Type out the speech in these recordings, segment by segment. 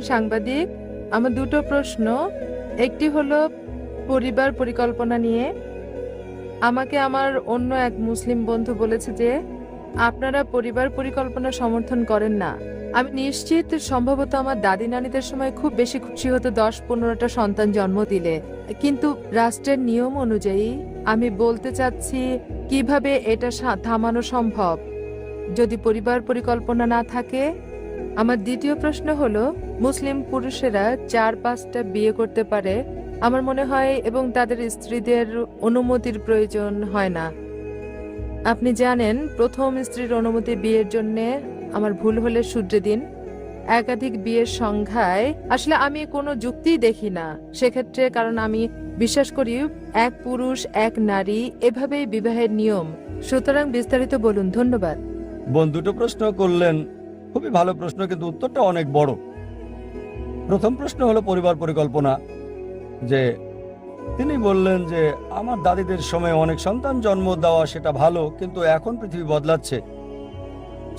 সাংবাদিক, আমার দুটো প্রশ্ন। একটি হলো পরিবার পরিকল্পনা নিয়ে। আমাকে আমার অন্য এক মুসলিম বন্ধু বলেছে যে আপনারা পরিবার পরিকল্পনা সমর্থন করেন না। আমি নিশ্চিত সম্ভবত আমার দাদি নানিদের সময় খুব বেশি খুশি হতো 10-15টা সন্তান জন্ম দিলে, কিন্তু রাষ্ট্রের নিয়ম অনুযায়ী আমি বলতে চাচ্ছি কিভাবে এটা থামানো সম্ভব যদি পরিবার পরিকল্পনা না থাকে। আমার দ্বিতীয় প্রশ্ন হলো, মুসলিম পুরুষেরা 4-5টা বিয়ে করতে পারে আমার মনে হয়, এবং তাদের স্ত্রীদের অনুমতির প্রয়োজন হয় না। আপনি জানেন, প্রথম স্ত্রীর অনুমতি বিয়ের জন্য, আমার ভুল হলে শুধরে দিন, একাধিক বিয়ের সংখ্যায় আসলে আমি কোনো যুক্তিই দেখি না সেক্ষেত্রে, কারণ আমি বিশ্বাস করি এক পুরুষ এক নারী এভাবেই বিবাহের নিয়ম। সুতরাং বিস্তারিত বলুন। ধন্যবাদ। বোন দুটো প্রশ্ন করলেন, খুবই ভালো প্রশ্ন, কিন্তু উত্তরটা অনেক বড়। প্রথম প্রশ্ন হলো পরিবার পরিকল্পনা, যে তিনি বললেন যে আমার দাদিদের সময় অনেক সন্তান জন্ম দেওয়া সেটা ভালো, কিন্তু এখন পৃথিবী বদলাচ্ছে।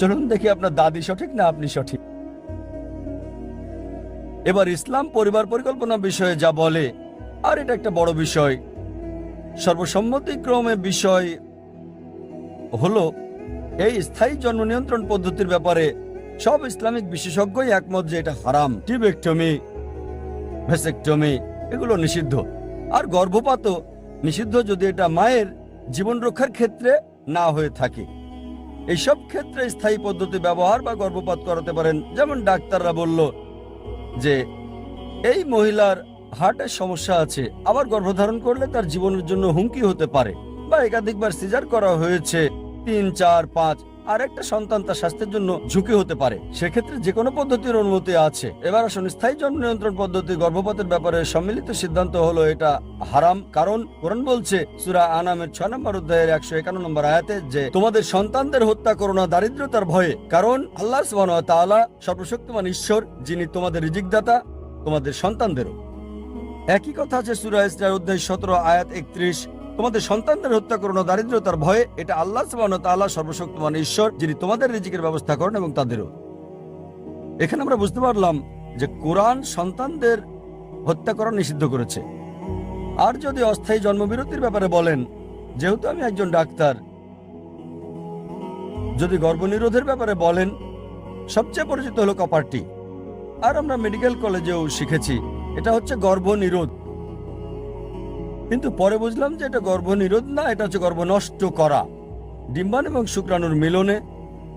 চলুন দেখি আপনার দাদি সঠিক না আপনি সঠিক। এবার ইসলাম পরিবার পরিকল্পনা বিষয়ে যা বলে, আর এটা একটা বড় বিষয়, সর্বসম্মতিক্রমে বিষয় হলো এই স্থায়ী জন্ম নিয়ন্ত্রণ পদ্ধতির ব্যাপারে সব ইসলামিক বিশেষজ্ঞই একমত যে এটা হারাম। টিউবেক্টমি, ভেসেক্টমি এগুলো নিষিদ্ধ, আর গর্ভপাতও নিষিদ্ধ যদি এটা মায়ের জীবন রক্ষার ক্ষেত্রে না হয়ে থাকে। এইসব ক্ষেত্রে স্থায়ী পদ্ধতি ব্যবহার বা গর্ভপাত করাতে পারেন। যেমন ডাক্তাররা বলল যে এই মহিলার হার্টের সমস্যা আছে, আবার গর্ভধারণ করলে তার জীবনের জন্য হুমকি হতে পারে, বা একাধিকবার সিজার করা হয়েছে 3, 4, 5, আর একটা সন্তান তার স্বাস্থ্যের জন্য ঝুঁকি হতে পারে, সেক্ষেত্রে যে কোনো পদ্ধতির অনুমতি আছে। এবার আসুন, স্থায়ী জন্ম নিয়ন্ত্রণ পদ্ধতি গর্ভপাতের ব্যাপারে সম্মিলিত সিদ্ধান্ত হলো এটা হারাম, কারণ কোরআন বলছে সূরা আনামের 6 নম্বর অধ্যায়ের 151 নম্বর আয়াতে যে তোমাদের সন্তানদের হত্যা করো না দারিদ্রতার ভয়ে, কারণ আল্লাহ সুবহানাহু ওয়া তাআলা সর্বশক্তিমান ঈশ্বর, যিনি তোমাদের রিজিকদাতা, তোমাদের সন্তানদেরও। একই কথা আছে সূরা ইসরার অধ্যায় 17 আয়াত 31, তোমাদের সন্তানদের হত্যা করো না দারিদ্রতার ভয়ে, এটা আল্লাহ সুবহানাহু ওয়া তাআলা সর্বশক্তিমান ঈশ্বর, যিনি তোমাদের রিজিকের ব্যবস্থা করেন এবং তাদেরও। এখানে আমরা বুঝতে পারলাম যে কোরআন সন্তানদের হত্যা করা নিষিদ্ধ করেছে। আর যদি অস্থায়ী জন্মবিরতির ব্যাপারে বলেন, যেহেতু আমি একজন ডাক্তার, যদি গর্ভনিরোধের ব্যাপারে বলেন, সবচেয়ে পরিচিত হলো কপারটি, আর আমরা মেডিকেল কলেজেও শিখেছি এটা হচ্ছে গর্ভনিরোধ। কিন্তু পরে বুঝলাম যে এটা গর্ভনিরোধ না, এটা হচ্ছে গর্ভ নষ্ট করা। ডিম্বাণু এবং শুক্রাণুর মিলনে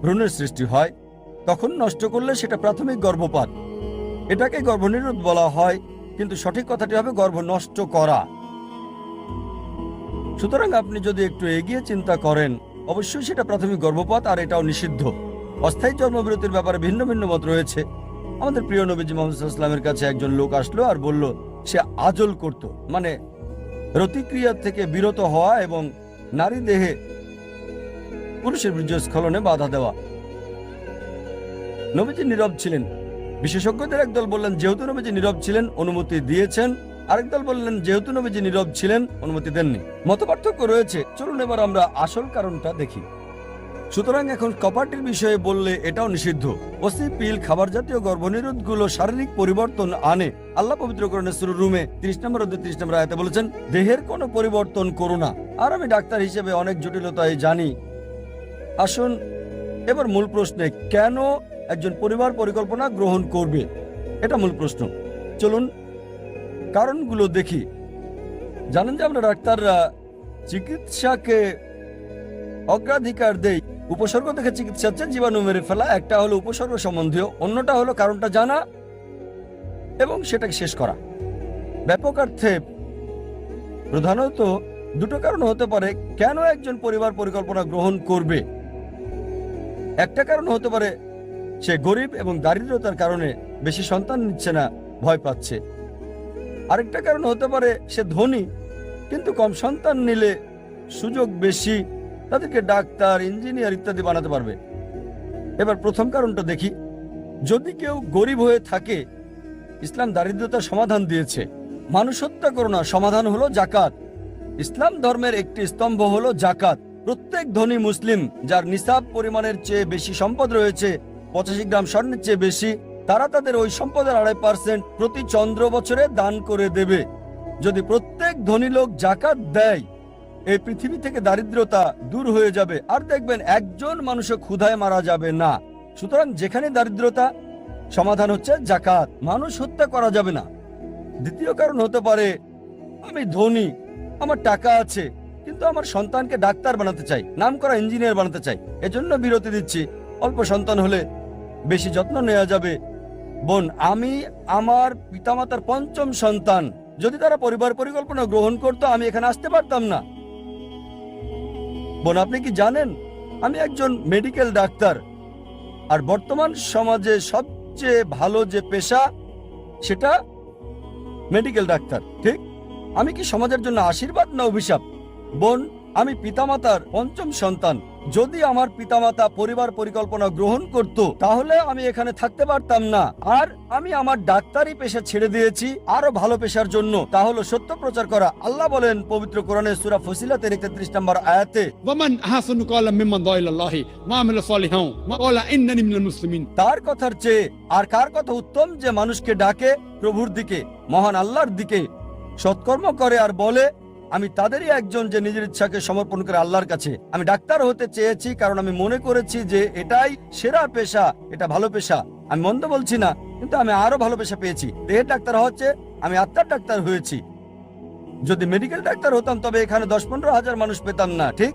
ভ্রূণের সৃষ্টি হয়, তখন নষ্ট করলে সেটা প্রাথমিক গর্ভপাত। এটাকে গর্ভনিরোধ বলা হয়, কিন্তু সঠিক কথাটি হবে গর্ভ নষ্ট করা। সুতরাং আপনি যদি একটু এগিয়ে চিন্তা করেন, অবশ্যই সেটা প্রাথমিক গর্ভপাত, আর এটাও নিষিদ্ধ। অস্থায়ী জন্মবিরতির ব্যাপারে ভিন্ন ভিন্ন মত রয়েছে। আমাদের প্রিয় নবীজি মুহাম্মদ সাল্লাল্লাহু আলাইহি ওয়াসাল্লামের কাছে একজন লোক আসলো আর বলল সে আজল করত, মানে রতিক্রিয়া থেকে বিরত হওয়া এবং নারী দেহে পুরুষের বীর্যস্খলনে বাধা দেওয়া। নবীজি নীরব ছিলেন। বিশেষজ্ঞদের একদল বললেন যেহেতু নবীজি নীরব ছিলেন অনুমতি দিয়েছেন, আরেক দল বললেন যেহেতু নবীজি নীরব ছিলেন অনুমতি দেননি। মতপার্থক্য রয়েছে। চলুন এবার আমরা আসল কারণটা দেখি। সুতরাং এখন কপারটির বিষয়ে বললে এটাও নিষিদ্ধ। ওসি পিল, খাবার জাতীয় গর্ভনিরোধগুলো শারীরিক পরিবর্তন আনে। আল্লাহ পবিত্র কোরআনে সূরা রুমে 30 নম্বর অধ্যায় 30 নম্বর আয়াতে বলেছেন দেহের কোনো পরিবর্তন করো না। আর আমি ডাক্তার হিসেবে অনেক জটিলতাই জানি। আসুন এবার মূল প্রশ্নে, কেন একজন পরিবার পরিকল্পনা গ্রহণ করবে, এটা মূল প্রশ্ন। চলুন কারণগুলো দেখি। জানেন যে আমরা ডাক্তাররা চিকিৎসাকে অগ্রাধিকার দেই। উপসর্গ দেখে চিকিৎসা হচ্ছে জীবাণু মেরে ফেলা। একটা হলো উপসর্গ সম্বন্ধীয়, অন্যটা হলো কারণটা জানা এবং সেটাকে শেষ করা। ব্যাপক অর্থে প্রধানত দুটো কারণ হতে পারে কেন একজন পরিবার পরিকল্পনা গ্রহণ করবে। একটা কারণ হতে পারে সে গরিব এবং দারিদ্রতার কারণে বেশি সন্তান নিচ্ছে না, ভয় পাচ্ছে। আরেকটা কারণ হতে পারে সে ধনী কিন্তু কম সন্তান নিলে সুযোগ বেশি, তাদেরকে ডাক্তার, ইঞ্জিনিয়ার ইত্যাদি বানাতে পারবে। এবার প্রথম কারণটা দেখি। যদি কেউ গরিব হয়ে থাকে, ইসলাম দারিদ্রতার সমাধান দিয়েছে। মানুষ হত্যা করো না, সমাধান হলো জাকাত। ইসলাম ধর্মের একটি স্তম্ভ হলো জাকাত। প্রত্যেক ধনী মুসলিম যার নিসাব পরিমাণের চেয়ে বেশি সম্পদ রয়েছে, 85 গ্রাম স্বর্ণের চেয়ে বেশি, তারা তাদের ওই সম্পদের 2.5% প্রতি চন্দ্র বছরে দান করে দেবে। যদি প্রত্যেক ধনী লোক জাকাত দেয়, এই পৃথিবী থেকে দারিদ্রতা দূর হয়ে যাবে, আর দেখবেন একজন মানুষও ক্ষুধায় মারা যাবে না। সুতরাং যেখানে দারিদ্রতা, সমাধান হচ্ছে জাকাত। মানুষ হত্যা করা যাবে না। দ্বিতীয় কারণ হতে পারে, আমি ধনী, আমার টাকা আছে, কিন্তু আমার সন্তানকে ডাক্তার বানাতে চাই, নামকরা ইঞ্জিনিয়ার বানাতে চাই, এজন্য বিরতি দিচ্ছি। অল্প সন্তান হলে বেশি যত্ন নেওয়া যাবে। বোন, আমি আমার পিতামাতার 5ম সন্তান। যদি তারা পরিবার পরিকল্পনা গ্রহণ করতো, আমি এখানে আসতে পারতাম না। বোন, আপনি কি জানেন আমি একজন মেডিকেল ডাক্তার, আর বর্তমান সমাজে সবচেয়ে ভালো যে পেশা সেটা মেডিকেল ডাক্তার, ঠিক? আমি কি সমাজের জন্য আশীর্বাদ না অভিশাপ? বোন, আমি পিতামাতার 5ম সন্তান। যদি আমার পিতামাতা পরিবার পরিকল্পনা গ্রহণ করত, তাহলে আমি এখানে থাকতে পারতাম না। আর আমি আমার ডাক্তারি পেশা ছেড়ে দিয়েছি আরো ভালো পেশার জন্য, তা হলো সত্য প্রচার করা। আল্লাহ বলেন পবিত্র কোরআনের সূরা ফুসিলাতের 33 নম্বর আয়াতে, ওয়ামান আহসানু ক্বালাম মিম্মান দা ইলাল্লাহি ওয়া আমিলা সালিহান ওয়া ক্বালা ইন্নানি মিনাল মুসলিমিন। তার কথার চেয়ে আর কার কথা উত্তম যে মানুষকে ডাকে প্রভুর দিকে, মহান আল্লাহর দিকে, সৎকর্ম করে আর বলে আমি তাদেরই একজন যে নিজের ইচ্ছাকে সমর্পণ করে আল্লাহর কাছে। আমি ডাক্তার হতে চেয়েছি কারণ আমি মনে করেছি যে এটাই সেরা পেশা, এটা ভালো পেশা। আমি মন্দ বলছি না, কিন্তু আমি আরো ভালো পেশা পেয়েছি। দেহের ডাক্তার হচ্ছে, আমি আত্মার ডাক্তার হয়েছি। যদি মেডিকেল ডাক্তার হতাম তবে এখানে 10-15 হাজার মানুষ পেতাম না, ঠিক?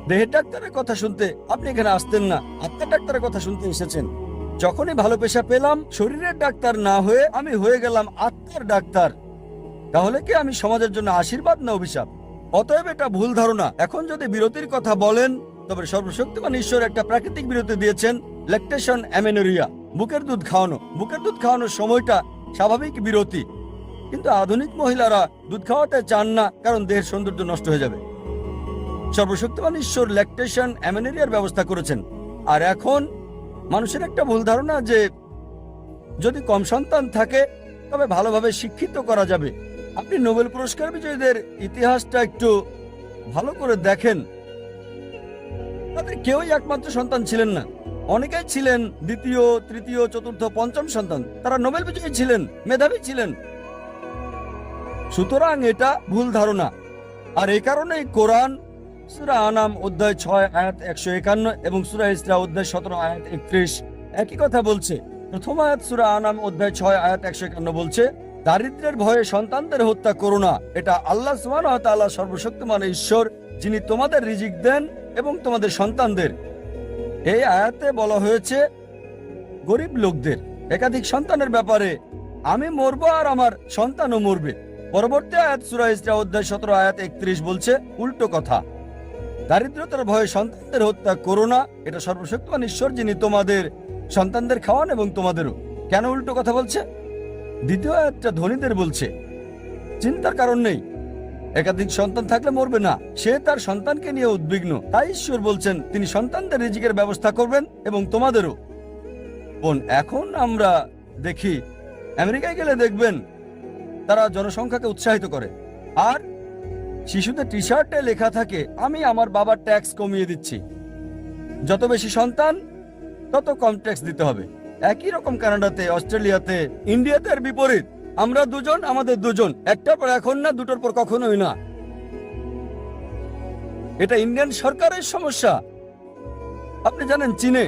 দেহের ডাক্তারের কথা শুনতে আপনি এখানে আসতেন না, আত্মার ডাক্তারের কথা শুনতে এসেছেন। যখনই ভালো পেশা পেলাম, শরীরের ডাক্তার না হয়ে আমি হয়ে গেলাম আত্মার ডাক্তার। তাহলে কি আমি সমাজের জন্য আশীর্বাদ না অভিশাপ? অতএব এটা ভুল ধারণা। এখন যদি বিরতির কথা বলেন, তবে সর্বশক্তিমান ঈশ্বর একটা প্রাকৃতিক বিরতি দিয়েছেন, ল্যাকটেশন অ্যামেনোরিয়া, বুকের দুধ খাওয়ানো। বুকের দুধ খাওয়ানোর সময়টা স্বাভাবিক বিরতি, কিন্তু আধুনিক মহিলারা দুধ খাওয়াতে চান না, কারণ দেহের সৌন্দর্য নষ্ট হয়ে যাবে। সর্বশক্তিমান ঈশ্বর ল্যাকটেশন অ্যামেনোরিয়ার ব্যবস্থা করেছেন। আর এখন মানুষের একটা ভুল ধারণা যে যদি কম সন্তান থাকে তবে ভালোভাবে শিক্ষিত করা যাবে। আপনি নোবেল পুরস্কার বিজয়ীদের ইতিহাসটা একটু ভালো করে দেখেন, তাদের কেউই একমাত্র সন্তান ছিলেন না। অনেকেই ছিলেন দ্বিতীয়, তৃতীয়, চতুর্থ, 5ম সন্তান। তারা নোবেল বিজয়ী ছিলেন, মেধাবী ছিলেন। সুতরাং এটা ভুল ধারণা। আর এই কারণেই কোরআন সূরা আনাম অধ্যায় 6 আয়াত 151 এবং সূরা ইসরা অধ্যায় 17 আয়াত 31 একই কথা বলছে। প্রথম আয়াত সূরা আনাম অধ্যায় 6 আয়াত 151 বলছে, দারিদ্র্যের ভয়ে সন্তানদের হত্যা করো না, এটা আল্লাহ সুবহানাহু ওয়া তাআলা সর্বশক্তিমান ঈশ্বর, যিনি তোমাদের রিজিক দেন এবং তোমাদের সন্তানদের। এই আয়াতে বলা হয়েছে গরিব লোকদের একাধিক সন্তানের ব্যাপারে, আমি মরবো আর আমার সন্তানও মরবে। পরবর্তী আয়াত সূরা ইসরা অধ্যায় 17 আয়াত 31 বলছে উল্টো কথা, দারিদ্রতার ভয়ে সন্তানদের হত্যা করো না, এটা সর্বশক্তিমান ঈশ্বর, যিনি তোমাদের সন্তানদের খাওয়ান এবং তোমাদেরও। কেন উল্টো কথা বলছে? দ্বিতীয় আয়াতটা ধনীদের বলছে, চিন্তার কারণ নেই, একাধিক সন্তান থাকলে মরবে না, সে তার সন্তানকে নিয়ে উদ্বিগ্ন। তাই ঈশ্বর বলছেন তিনি সন্তানদের রিজিকের ব্যবস্থা করবেন এবং তোমাদেরও। বোন, এখন আমরা দেখি আমেরিকায় গেলে দেখবেন তারা জনসংখ্যাকে উৎসাহিত করে, আর শিশুদের টি শার্টে লেখা থাকে আমি আমার বাবার ট্যাক্স কমিয়ে দিচ্ছি, যত বেশি সন্তান তত কম ট্যাক্স দিতে হবে। একই রকম কানাডাতে, অস্ট্রেলিয়াতে, ইন্ডিয়াতে এর বিপরীত, আমরা দুজন, আমাদের দুজন, একটার পর এখন না, দুটোর পর কখনোই না। এটা ইন্ডিয়ান সরকারের সমস্যা। আপনি জানেন চীনে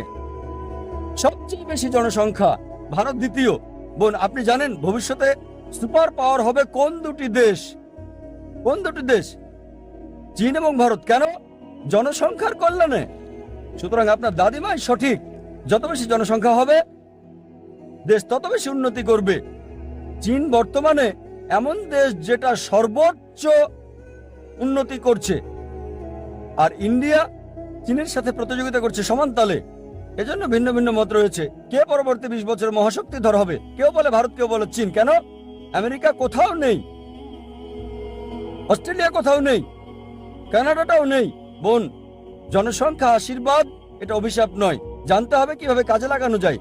সবচেয়ে বেশি জনসংখ্যা, ভারত দ্বিতীয়। বোন, আপনি জানেন ভবিষ্যতে সুপার পাওয়ার হবে কোন দুটি দেশ? কোন দুটি দেশ? চীন এবং ভারত। কেন? জনসংখ্যার কল্যাণে। সুতরাং আপনার দাদিমাই সঠিক, যত বেশি জনসংখ্যা হবে দেশ তত বেশি উন্নতি করবে। চীন বর্তমানে এমন দেশ যেটা সর্বোচ্চ উন্নতি করছে, আর ইন্ডিয়া চীনের সাথে প্রতিযোগিতা করছে সমান তালে। এজন্য ভিন্ন ভিন্ন মত রয়েছে, কে পরবর্তী 20 বছর মহাশক্তিধর হবে। কেউ বলে ভারত, কেউ বলে চীন। কেন? আমেরিকা কোথাও নেই, অস্ট্রেলিয়া কোথাও নেই, কানাডাটাও নেই। বোন, জনসংখ্যা আশীর্বাদ, এটা অভিশাপ নয়। জানতে হবে কিভাবে কাজে লাগানো যায়।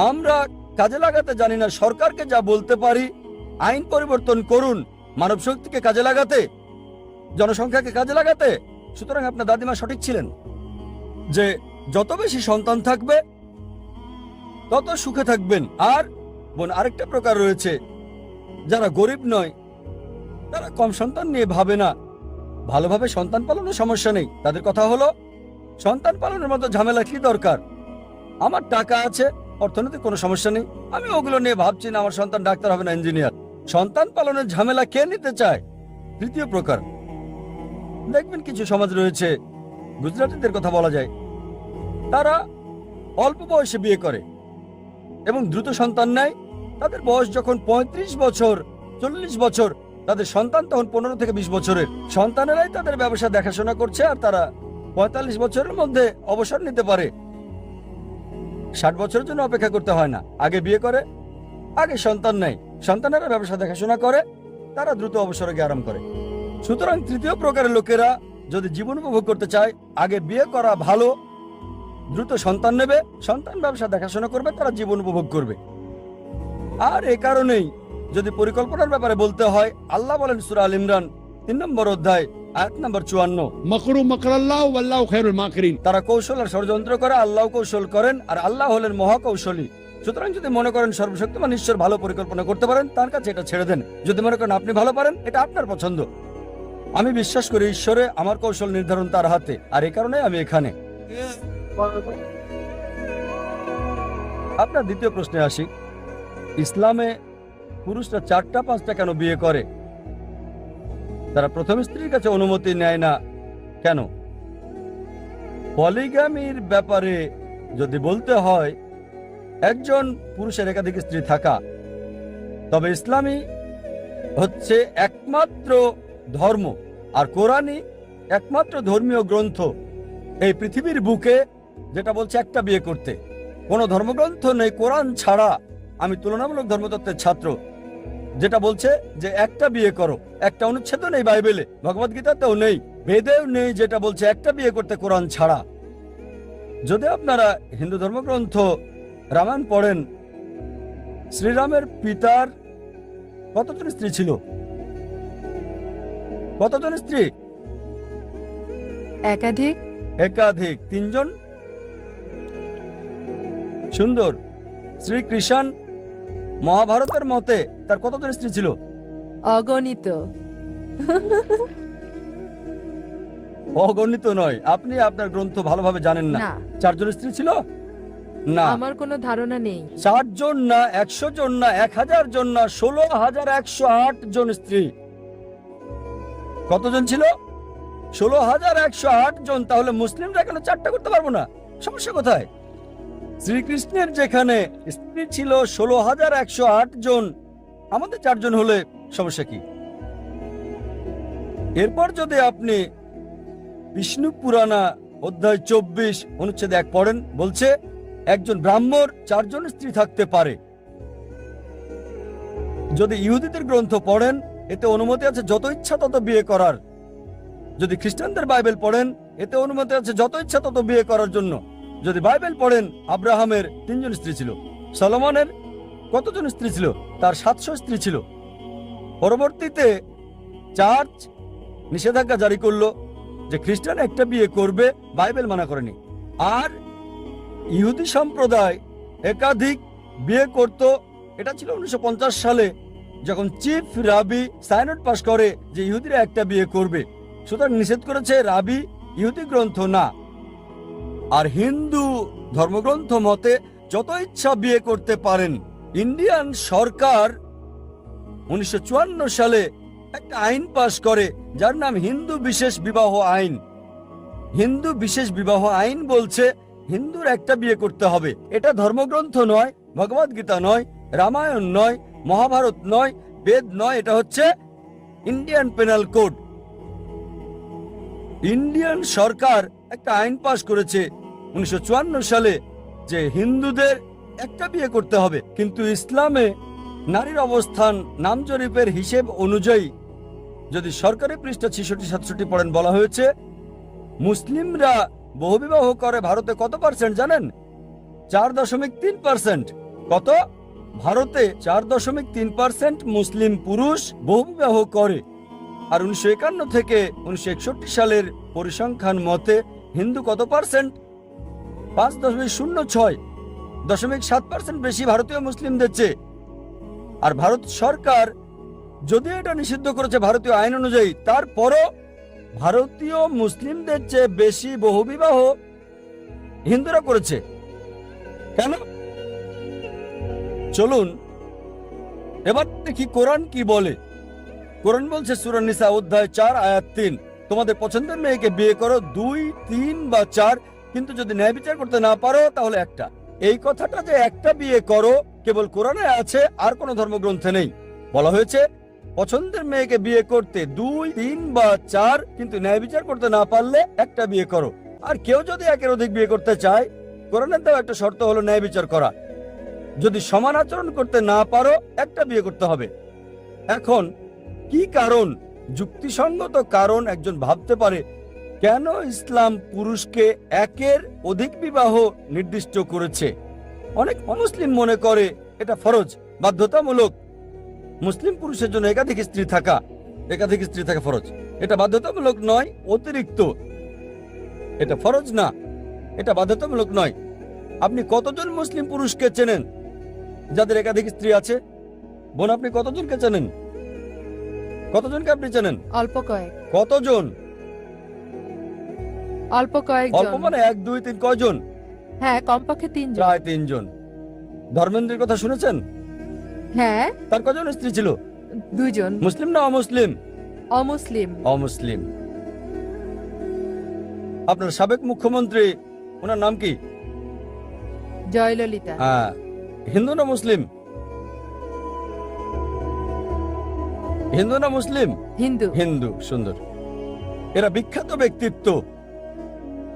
আমরা কাজে লাগাতে জানি না। সরকারকে যা বলতে পারি, আইন পরিবর্তন করুন, মানব শক্তিকে কাজে লাগাতে, জনসংখ্যাকে কাজে লাগাতে। সুতরাং আপনার দাদিমা সঠিক ছিলেন যে যত বেশি সন্তান থাকবে তত সুখে থাকবেন। আর বোন, আরেকটা প্রকার রয়েছে, যারা গরিব নয়, তারা কম সন্তান নিয়ে ভাবে না, ভালোভাবে সন্তান পালনের সমস্যা নেই। তাদের কথা হলো, সন্তান পালনের মতো ঝামেলা কি দরকার, আমার টাকা আছে, অর্থনৈতিক কোনো সমস্যা নেই, আমি ওগুলো নিয়ে ভাবছি না আমার সন্তান ডাক্তার হবে না ইঞ্জিনিয়ার। সন্তান পালনের ঝামেলা কে নিতে চায়? তৃতীয় প্রকার, দেখবেন কিছু সমাজ রয়েছে, গুজরাটিদের কথা বলা যায়, তারা অল্প বয়সে বিয়ে করে এবং দ্রুত সন্তান নেয়। তাদের বয়স যখন 35 বছর 40 বছর, তাদের সন্তান তখন 15 থেকে 20 বছরের। সন্তানেরাই তাদের ব্যবসা দেখাশোনা করছে, আর তারা 45 বছরের মধ্যে অবসর নিতে পারে। 60 বছরের জন্য অপেক্ষা করতে হয় না, আগে বিয়ে করে, আগে সন্তান নেয়, সন্তানেরা ব্যবসা দেখাশোনা করে, তারা দ্রুত অবসরে গিয়ে আরাম করে। সুতরাং তৃতীয় প্রকারের লোকেরা যদি জীবন উপভোগ করতে চায়, আগে বিয়ে করা ভালো, দ্রুত সন্তান নেবে, সন্তান ব্যবসা দেখাশোনা করবে, তারা জীবন উপভোগ করবে। আর এ কারণেই যদি পরিকল্পনার ব্যাপারে বলতে হয়, আল্লাহ বলেন সূরা আল ইমরান 3 নম্বর অধ্যায় আয়াত নম্বর 54, মকরু মকরাল্লাহু ওয়াল্লাহু খায়রুল মাকিরিন। তারা কৌশল আর ষড়যন্ত্র করে, আল্লাহ কৌশল করেন, আর আল্লাহ হলেন মহাকৌশলী। সুতরাং যদি মনে করেন সর্বশক্তিমান ঈশ্বর ভালো পরিকল্পনা করতে পারেন, তার কাছে এটা ছেড়ে দেন। যদি মনে করেন আপনি ভালো পারেন, এটা আপনার পছন্দ। আমি বিশ্বাস করি ঈশ্বরে, আমার কৌশল নির্ধারণ তার হাতে, আর এই কারণে আমি এখানে। আপনার দ্বিতীয় প্রশ্নে আসি, ইসলামে পুরুষরা 4টা 5টা কেন বিয়ে করে? তারা প্রথম স্ত্রীর কাছে অনুমতি নেয় না কেন? পলিগামির ব্যাপারে যদি বলতে হয়, একজন পুরুষের একাধিক স্ত্রী থাকা, তবে ইসলামী হচ্ছে একমাত্র ধর্ম, আর কোরআনই একমাত্র ধর্মীয় গ্রন্থ এই পৃথিবীর বুকে যেটা বলছে একটা বিয়ে করতে। কোনো ধর্মগ্রন্থ নেই কোরআন ছাড়া, আমি তুলনামূলক ধর্মতত্ত্বের ছাত্র, যেটা বলছে যে একটা বিয়ে করো। একটা অনুচ্ছেদ নেই বাইবেলে, ভগবদ্গীতাতেও নেই, বেদেও নেই, যেটা বলছে একটা বিয়ে করতে কোরআন ছাড়া। যদি আপনারা হিন্দু ধর্মগ্রন্থ রামায়ণ পড়েন, শ্রীরামের পিতার কতজন স্ত্রী ছিল? কতজন স্ত্রী? একাধিক। একাধিক, 3 জন। সুন্দর। শ্রীকৃষ্ণ মহাভারতের মতে তার কতজন স্ত্রী ছিল? অগণিত। অগণিত নয়, আপনি আপনার গ্রন্থ ভালোভাবে জানেন না। না, 4 জন স্ত্রী ছিল না। আমার কোনো ধারণা নেই। 60 জন না, 100 জন না, 1000 জন না, 16,108 জন স্ত্রী। কতজন ছিল? 16,108 জন। তাহলে মুসলিমরা কেন 4টা করতে পারবো না? সমস্যা কোথায়? শ্রীকৃষ্ণের যেখানে স্ত্রী ছিল 16,108 জন, আমাদের 4 জন হলে সমস্যা কি? এরপর যদি আপনি বিষ্ণু পুরাণা অধ্যায় 24 অনুচ্ছেদ 1 পড়েন, বলছে একজন ব্রাহ্মণ 4 জন স্ত্রী থাকতে পারে। যদি ইহুদিদের গ্রন্থ পড়েন, এতে অনুমতি আছে যত ইচ্ছা তত বিয়ে করার। যদি খ্রিস্টানদের বাইবেল পড়েন, এতে অনুমতি আছে যত ইচ্ছা তত বিয়ে করার জন্য। যদি বাইবেল পড়েন, আব্রাহামের 3 জন স্ত্রী ছিল। সলোমনের কতজন স্ত্রী ছিল? তার 700 স্ত্রী ছিল। পরবর্তীতে চার্চ নিষেধাজ্ঞা জারি করলো যে খ্রিস্টান একটা বিয়ে করবে, বাইবেল মানা করেনি। আর ইহুদি সম্প্রদায় একাধিক বিয়ে করত। এটা ছিল 1950 সালে, যখন চিফ রাবি সাইনড পাস করে যে ইহুদিরা একটা বিয়ে করবে। সুতরাং নিষেধ করেছে রাবি, ইহুদি গ্রন্থ না। আর হিন্দু ধর্মগ্রন্থ মতে যত ইচ্ছা বিয়ে করতে পারেন। ইন্ডিয়ান সরকার 1954 সালে একটা আইন পাশ করে, যার নাম হিন্দু বিশেষ বিবাহ আইন। হিন্দু বিশেষ বিবাহ আইন বলছে হিন্দুর একটা বিয়ে করতে হবে। এটা ধর্মগ্রন্থ নয়, ভগবদ্গীতা নয়, রামায়ণ নয়, মহাভারত নয়, বেদ নয়, এটা হচ্ছে ইন্ডিয়ান পেনাল কোড। ইন্ডিয়ান সরকার একটা আইন পাশ করেছে 1954 সালে যে হিন্দুদের একটা বিয়ে করতে হবে। কিন্তু ইসলামে নারীর অবস্থান নাম জরিপের হিসেব অনুযায়ী, যদি সরকারি পৃষ্ঠা 66-67 পড়েন, বলা হয়েছে মুসলিমরা বহুবিবাহ করে ভারতে কত পার্সেন্ট জানেন? 4.3%। কত? ভারতে 4.3% মুসলিম পুরুষ বহুবিবাহ করে। আর 1951 থেকে 1961 সালের পরিসংখ্যান মতে হিন্দু কত পার্সেন্ট? 5.06। 0.7% বেশি ভারতীয় মুসলিমদের চেয়ে। আর ভারত সরকার যদি এটা নিষিদ্ধ করেছে ভারতীয় আইন অনুযায়ী, তারপরও ভারতীয় মুসলিমদের চেয়ে বেশি বহুবিবাহ হিন্দুরা করেছে। কেন? চলুন এবার দেখি কোরআন কি বলে। কোরআন বলছে সূরা নিসা অধ্যায় 4 আয়াত 3, তোমাদের পছন্দের মেয়েকে বিয়ে করো 2, 3 বা 4, কিন্তু যদি ন্যায় বিচার করতে না পারো তাহলে একটা। এই কথাটা যে একটা বিয়ে করো কেবল কোরআনে আছে, আর কোনো ধর্মগ্রন্থে নেই। বলা হয়েছে পছন্দের মেয়েকে বিয়ে করতে 2, 3 বা 4, কিন্তু ন্যায় বিচার করতে না পারলে একটা বিয়ে করো। আর কেউ যদি একের অধিক বিয়ে করতে চায়, কোরআনের দেওয়া একটা শর্ত হলো ন্যায় বিচার করা। যদি সমান আচরণ করতে না পারো একটা বিয়ে করতে হবে। এখন কি কারণ, যুক্তিসঙ্গত কারণ একজন ভাবতে পারে কেন ইসলাম পুরুষকে একের অধিক বিবাহ নির্দিষ্ট করেছে? অনেক অমুসলিম মনে করে এটা ফরজ, বাধ্যতামূলক। মুসলিম পুরুষের জন্য একাধিক স্ত্রী থাকা ফরজ। এটা বাধ্যতামূলক নয়, অতিরিক্ত। এটা ফরজ না, এটা বাধ্যতামূলক নয়। আপনি কতজন মুসলিম পুরুষকে চেনেন যাদের একাধিক স্ত্রী আছে? বোন, আপনি কতজনকে চেনেন? কতজনকে আপনি চেনেন? অল্প কয়েক। কতজন? অল্প কয়েকজন। অল্প মানে 1, 2, 3 কয়জন? হ্যাঁ, কমপক্ষে 3 জন। প্রায় 3 জন। ধর্মেন্দ্রের কথা শুনেছেন? হ্যাঁ, তার কজন স্ত্রী ছিল? 2 জন। মুসলিম না অমুসলিম? অমুসলিম। অমুসলিম। আপনার সাবেক মুখ্যমন্ত্রী, ওনার নাম কি? জয়ললিতা। হ্যাঁ, হিন্দু না মুসলিম? হিন্দু না মুসলিম? হিন্দু। হিন্দু। সুন্দর। এরা বিখ্যাত ব্যক্তিত্ব,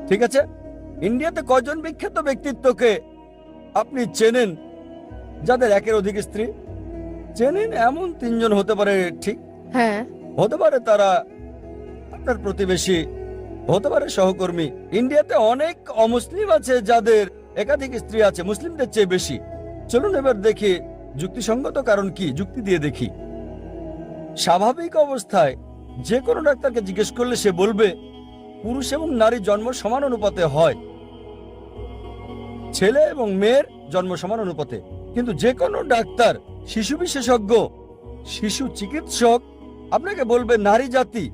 ঠিক আছে? ইন্ডিয়াতে কয়জন বিখ্যাত ব্যক্তিত্বকে আপনি চেনেন যাদের একের অধিক স্ত্রী? চেনেন এমন 3 জন হতে পারে, ঠিক? হ্যাঁ, হতে পারে তারা আপনার প্রতিবেশী, হতে পারে সহকর্মী। ইন্ডিয়াতে অনেক অমুসলিম আছে যাদের একাধিক স্ত্রী আছে, মুসলিমদের চেয়ে বেশি। চলুন এবার দেখি যুক্তিসঙ্গত কারণ কি, যুক্তি দিয়ে দেখি। স্বাভাবিক অবস্থায় যে কোনো ডাক্তারকে জিজ্ঞেস করলে সে বলবে পুরুষ এবং নারী জন্ম সমান অনুপাতে হয়, ছেলে এবং মেয়ের জন্ম সমান অনুপাতে। কিন্তু যে কোনো ডাক্তার, শিশু বিশেষজ্ঞ, শিশু চিকিৎসক আপনাকে বলবে নারী জাতি,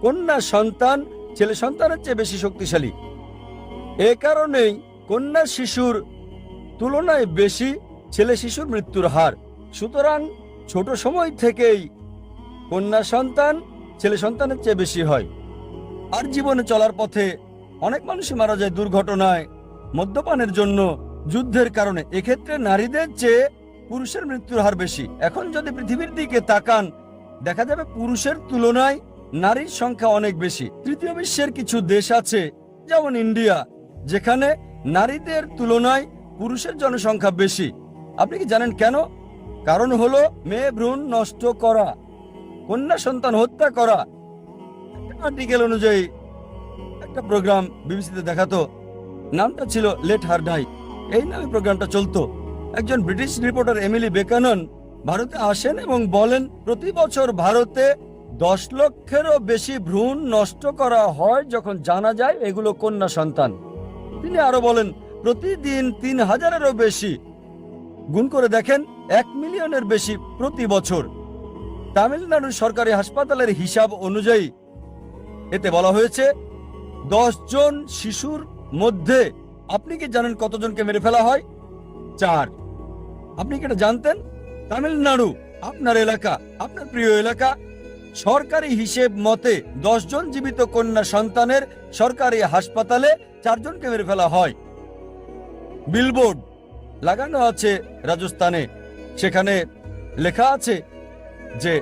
কন্যা সন্তান ছেলে সন্তানের চেয়ে বেশি শক্তিশালী। এ কারণেই কন্যা শিশুর তুলনায় বেশি ছেলে শিশুর মৃত্যুর হার। সুতরাং ছোট সময় থেকেই কন্যা সন্তান ছেলে সন্তানের চেয়ে বেশি হয়। আর জীবনে চলার পথে অনেক মানুষই মারা যায় দুর্ঘটনায়, মদ্যপানের জন্য, যুদ্ধের কারণে। এক্ষেত্রে নারীদের চেয়ে পুরুষের মৃত্যুর হার বেশি। এখন যদি পৃথিবীর দিকে তাকান, দেখা যাবে পুরুষের তুলনায় নারীর সংখ্যা অনেক বেশি। তৃতীয় বিশ্বের কিছু দেশ আছে, যেমন ইন্ডিয়া, যেখানে নারীদের তুলনায় পুরুষের জনসংখ্যা বেশি। আপনি কি জানেন কেন? কারণ হলো মেয়ে ভ্রূণ নষ্ট করা, কন্যা সন্তান হত্যা করা। আর্টিকেল অনুযায়ী একটা প্রোগ্রাম বিবিসিতে দেখাতো, নামটা ছিল লেট হার ডাই। এই নামে প্রোগ্রামটা চলতো। একজন ব্রিটিশ রিপোর্টার এমিলি বেকানন ভারতে আসেন এবং বলেন প্রতি বছর ভারতে 10 লক্ষেরও বেশি ভ্রূণ নষ্ট করা হয় যখন জানা যায় এগুলো কন্যা সন্তান। তিনি আরো বলেন প্রতিদিন 3000-এরও বেশি। গুণ করে দেখেন 1 মিলিয়নের বেশি প্রতি বছর। তামিলনাড়ুর সরকারি হাসপাতালের হিসাব অনুযায়ী এতে বলা হয়েছে 10 জন শিশুর মধ্যে আপনি কি জানেন কতজনকে মেরে ফেলা হয়? 4। আপনি কি এটা জানতেন? তামিলনাড়ু, আপনার এলাকা, আপনার প্রিয় এলাকা, সরকারি হিসেব মতে 10 জন জীবিত কন্যা সন্তানের সরকারি হাসপাতালে 4 জনকে মেরে ফেলা হয়। বিলবোর্ড লাগানো আছে রাজস্থানে, সেখানে লেখা আছে যে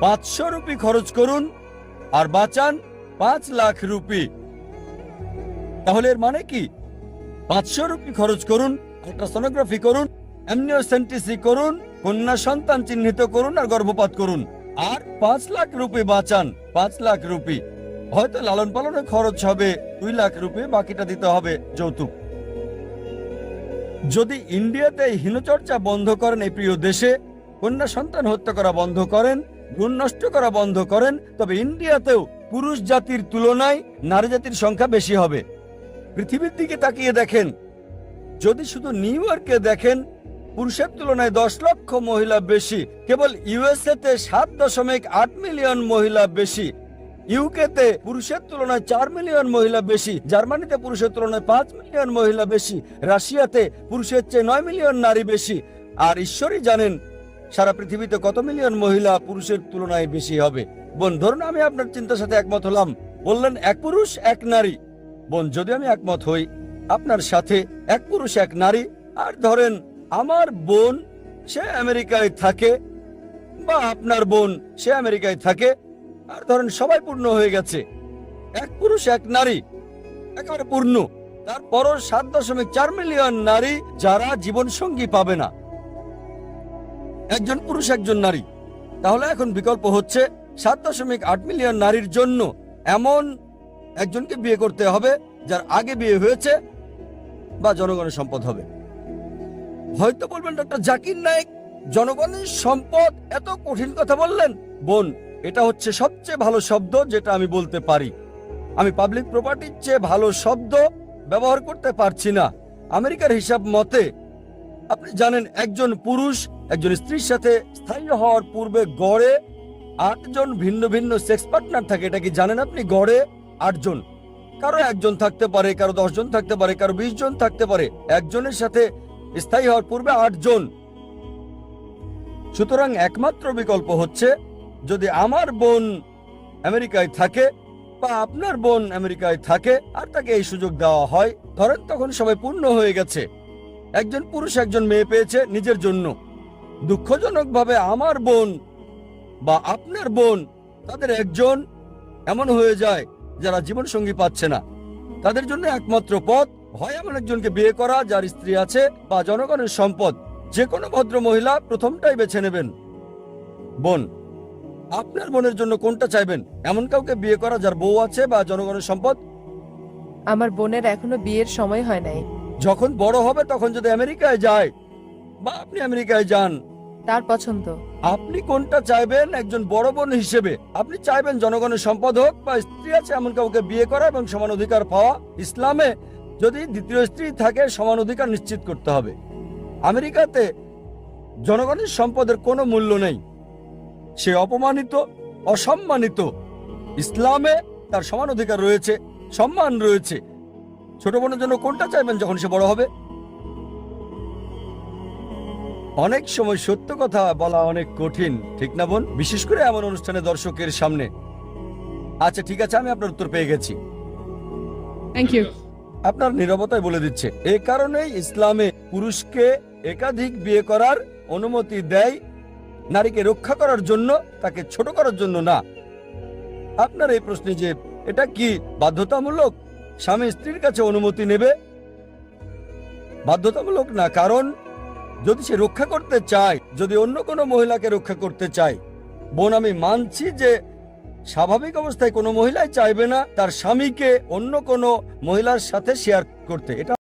500 রুপি খরচ করুন আর বাঁচান 5 লাখ রুপি। তাহলে এর মানে কি? 500 রুপি খরচ করুন, আল্ট্রাসোনোগ্রাফি করুন, অ্যামনিওসেন্টিসি করুন, কন্যা সন্তান চিহ্নিত করুন আর গর্ভপাত করুন, আর 5 লাখ রুপি বাঁচান। 5 লাখ রুপি। হয়তো লালন পালনে খরচ হবে 2 লাখ রুপি, বাকিটা দিতে হবে যৌতুক। যদি ইন্ডিয়াতে হীনচর্চা বন্ধ করেন, এই প্রিয় দেশে কন্যা সন্তান হত্যা করা বন্ধ করেন, ভ্রূণ নষ্ট করা বন্ধ করেন, তবে ইন্ডিয়াতেও পুরুষ জাতির তুলনায় নারী জাতির সংখ্যা বেশি হবে। পৃথিবীর দিকে তাকিয়ে দেখেন, যদি শুধু নিউ ইয়র্কে দেখেন, পুরুষের তুলনায় 10 লক্ষ মহিলা বেশি। কেবল ইউএসএ তে 7.8 মিলিয়ন মহিলা বেশি। ইউকেতে পুরুষের তুলনায় 4 মিলিয়ন মহিলা বেশি। জার্মানিতে পুরুষের তুলনায় 5 মিলিয়ন মহিলা বেশি। রাশিয়াতে পুরুষের চেয়ে 9 মিলিয়ন নারী বেশি। আর ঈশ্বরই জানেন সারা পৃথিবীতে কত মিলিয়ন মহিলা পুরুষের তুলনায় বেশি হবে। বোন, ধরুন আমি আপনার চিন্তার সাথে একমত হলাম, বললেন এক পুরুষ এক নারী। বোন, যদি আমি একমত হই আপনার সাথে, এক পুরুষ এক নারী, আর ধরেন আমার বোন সে আমেরিকায় থাকে, বা আপনার বোন সে আমেরিকায় থাকে, আর ধরেন সবাই পূর্ণ হয়ে গেছে, এক পুরুষ এক নারী একেবারে পূর্ণ। তারপরও 7.4 মিলিয়ন নারী যারা জীবন সঙ্গী পাবে না, একজন পুরুষ একজন নারী। তাহলে এখন বিকল্প হচ্ছে 7.8 মিলিয়ন নারীর জন্য এমন একজনকে বিয়ে করতে হবে যার আগে বিয়ে হয়েছে বা জনগণের সম্পদ হবে। হয়তো বলবেন ডক্টর জাকির নায়েক জনগণের সম্পদ, এত কঠিন কথা বললেন। বোন, এটা হচ্ছে সবচেয়ে ভালো শব্দ যেটা আমি বলতে পারি। আমি পাবলিক প্রপার্টির চেয়ে ভালো শব্দ ব্যবহার করতে পারছি না। আমেরিকার হিসাব মতে আপনি জানেন একজন পুরুষ একজন স্ত্রীর সাথে স্থায়ী হওয়ার পূর্বে গড়ে 8 জন ভিন্ন ভিন্ন সেক্স পার্টনার থাকে। এটা কি জানেন আপনি? গড়ে 8 জন। কারো 1 জন থাকতে পারে, কারো 10 জন থাকতে পারে, কারো 20 জন থাকতে পারে। একজনের সাথে স্থায়ী হওয়ার পূর্বে 8 জন। সুতরাং একমাত্র বিকল্প হচ্ছে যদি আমার বোন আমেরিকায় থাকে বা আপনার বোন আমেরিকায় থাকে আর তাকে এই সুযোগ দেওয়া হয়, ধরেন তখন সবাই পূর্ণ হয়ে গেছে, একজন পুরুষ একজন মেয়ে পেয়েছে নিজের জন্য। দুঃখজনকভাবে আমার বোন বা আপনার বোন তাদের একজন এমন হয়ে যায় যারা জীবন সঙ্গী পাচ্ছে না। তাদের জন্য একমাত্র পথ হয় এমন একজনকে বিয়ে করা যার স্ত্রী আছে বা জনগণের সম্পদ। যে কোনো ভদ্র মহিলা প্রথমটাই বেছে নেবেন। বোন, আপনার বোনের জন্য কোনটা চাইবেন? এমন কাউকে বিয়ে করা যার বউ আছে বা জনগণের সম্পদ? আমার বোনের এখনো বিয়ের সময় হয় নাই। যখন বড় হবে তখন যদি আমেরিকায় যায় বা আপনি আমেরিকায় যান, তার পছন্দ। আপনি কোনটা চাইবেন? একজন বড় বোন হিসেবে আপনি চাইবেন জনগণের সম্পদ হোক বা স্ত্রী আছে এমন কাউকে বিয়ে করা এবং সমান অধিকার পাওয়া? ইসলামে যদি দ্বিতীয় স্ত্রী থাকে সমান অধিকার নিশ্চিত করতে হবে। আমেরিকাতে জনগণের সম্পদের কোনো মূল্য নেই, সে অপমানিত, অসম্মানিত। ইসলামে তার সমান অধিকার রয়েছে, সম্মান রয়েছে। ছোট বোনের জন্য কোনটা চাইবেন যখন সে বড় হবে? অনেক সময় সত্য কথা বলা অনেক কঠিন, ঠিক না বোন? বিশেষ করে এমন অনুষ্ঠানে দর্শকের সামনে। আচ্ছা ঠিক আছে, আমি আপনার উত্তর পেয়ে গেছি। Thank you. আপনার নীরবতায় বলে দিচ্ছে। এই কারণেই ইসলামে পুরুষকে একাধিক বিয়ে করার অনুমতি দেয়, নারীকে রক্ষা করার জন্য, তাকে ছোট করার জন্য না। আপনার এই প্রশ্নে যে এটা কি বাধ্যতামূলক স্বামী স্ত্রীর কাছে অনুমতি নেবে? বাধ্যতামূলক না, কারণ যদি সে রক্ষা করতে চায়, যদি অন্য কোনো মহিলাকে রক্ষা করতে চায়, বোন আমি মানছি যে স্বাভাবিক অবস্থায় কোনো মহিলাই চাইবে না তার স্বামীকে অন্য কোনো মহিলার সাথে শেয়ার করতে, এটা